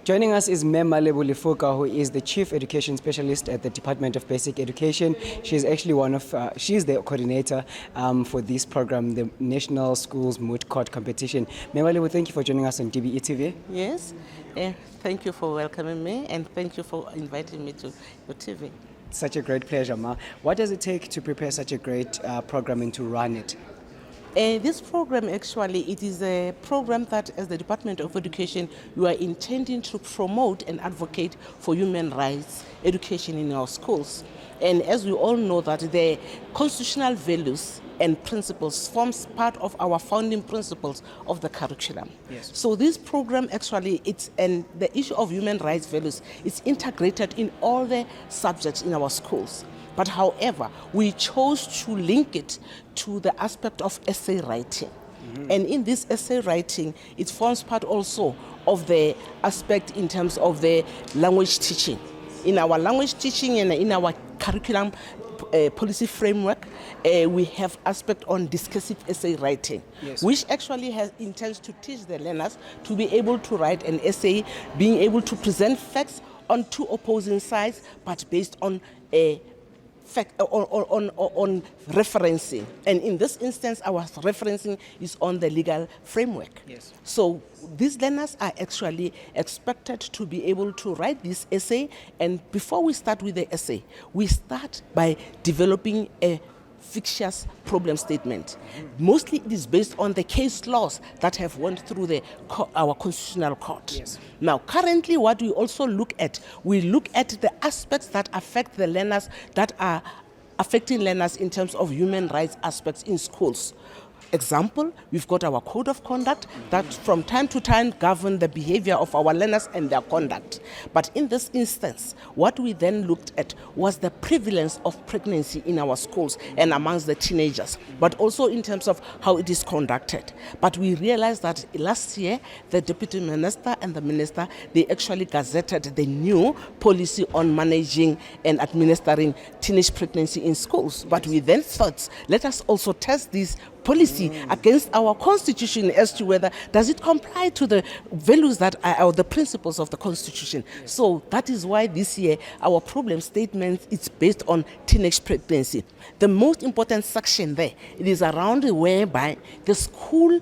Joining us is Malebo Lefoka, who is the Chief Education Specialist at the Department of Basic Education. She's actually she's the coordinator for this program, the National Schools Moot Court Competition. Malebo, thank you for joining us on DBE TV. Yes, thank you for welcoming me and thank you for inviting me to your TV. Such a great pleasure, Ma. What does it take to prepare such a great program and to run it? This program actually, it is a program that as the Department of Education, we are intending to promote and advocate for human rights education in our schools. And as we all know that the constitutional values and principles forms part of our founding principles of the curriculum. Yes. So this program actually, the issue of human rights values is integrated in all the subjects in our schools. But however, we chose to link it to the aspect of essay writing. Mm-hmm. And in this essay writing, it forms part also of the aspect in terms of the language teaching. In our language teaching and in our curriculum policy framework, we have aspect on discursive essay writing, yes, which actually intends to teach the learners to be able to write an essay, being able to present facts on two opposing sides, but based on on referencing. And in this instance, our referencing is on the legal framework. Yes. So these learners are actually expected to be able to write this essay. And before we start with the essay, we start by developing a fictitious problem statement. Mm-hmm. Mostly it is based on the case laws that have went through our constitutional court. Yes. Now, currently what we also look at the aspects that affect the learners, that are affecting learners in terms of human rights aspects in schools. Example, we've got our code of conduct that from time to time govern the behavior of our learners and their conduct. But in this instance, what we then looked at was the prevalence of pregnancy in our schools and amongst the teenagers, but also in terms of how it is conducted. But we realized that last year, the deputy minister and the minister, they actually gazetted the new policy on managing and administering teenage pregnancy in schools. But we then thought, let us also test this policy against our constitution as to whether does it comply to the values that are or the principles of the constitution. Yes. So that is why this year our problem statement is based on teenage pregnancy. The most important section there, it is around whereby the school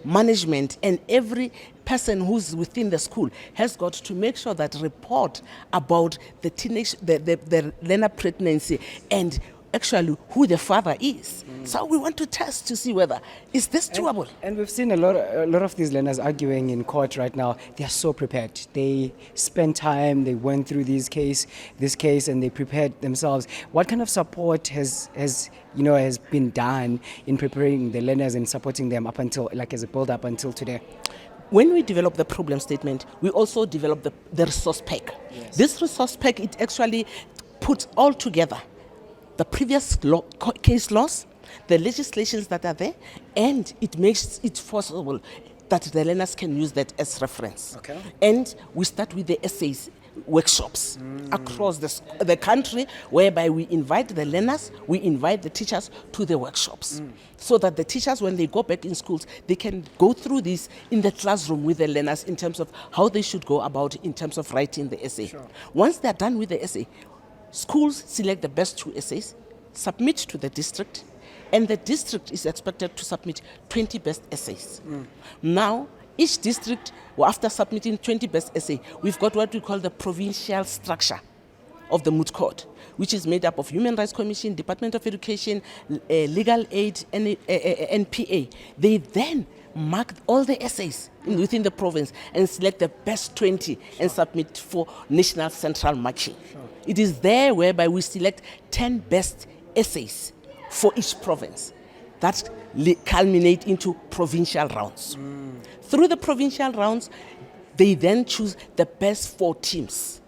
management and every person who's within the school has got to make sure that report about the the learner pregnancy and actually who the father is. So we want to test to see whether is this doable. And we've seen a lot of these learners arguing in court right now. They are so prepared. They spent time, they went through this case, and they prepared themselves. What kind of support has been done in preparing the learners and supporting them up until, like, as a build up until today? When we develop the problem statement, we also develop the resource pack. Yes. This resource pack, it actually puts all together the previous case laws, the legislations that are there, and it makes it possible that the learners can use that as reference. Okay. And we start with the essays workshops across the country, whereby we invite the learners, we invite the teachers to the workshops, so that the teachers, when they go back in schools, they can go through this in the classroom with the learners in terms of how they should go about in terms of writing the essay. Sure. Once they're done with the essay, schools select the best 2 essays, submit to the district, and the district is expected to submit 20 best essays. Now, each district, after submitting 20 best essays, we've got what we call the provincial structure of the Moot Court, which is made up of Human Rights Commission, Department of Education, Legal Aid, and NPA. They then mark all the essays within the province and select the best 20 and submit for national central marking. Sure. It is there whereby we select 10 best essays for each province that culminate into provincial rounds. Through the provincial rounds, they then choose the best 4 teams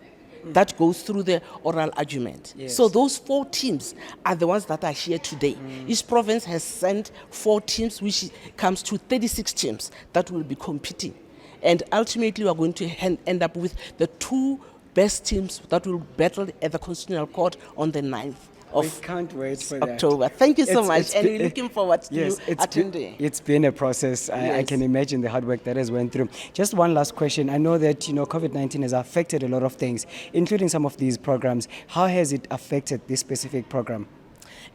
that goes through the oral argument. Yes. So those 4 teams are the ones that are here today. Each province has sent 4 teams, which comes to 36 teams that will be competing. And ultimately, we are going to end up with the 2 best teams that will battle at the Constitutional Court on the 9th We of can't wait for that. October. Thank you so It's- much, it's and been- we're looking forward to Yes, you attending. it's been a process. I Yes. can imagine the hard work that has went through. Just one last question. I know that COVID-19 has affected a lot of things, including some of these programs. How has it affected this specific program?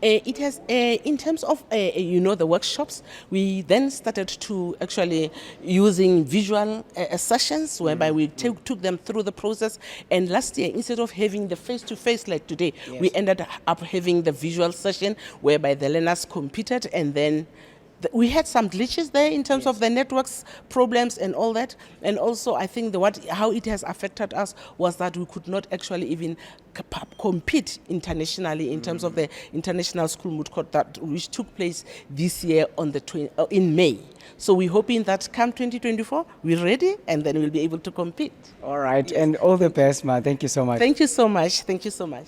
It has, in terms of, the workshops, we then started to actually using visual sessions whereby we took them through the process. And last year, instead of having the face-to-face like today, we ended up having the visual session whereby the learners competed, and then we had some glitches there in terms of the networks problems and all that. And also, I think how it has affected us was that we could not actually even compete internationally in terms of the International School Moot Court which took place this year on in May. So we're hoping that come 2024, we're ready, and then we'll be able to compete. All right, and all the best, Ma. Thank you so much. Thank you so much. Thank you so much.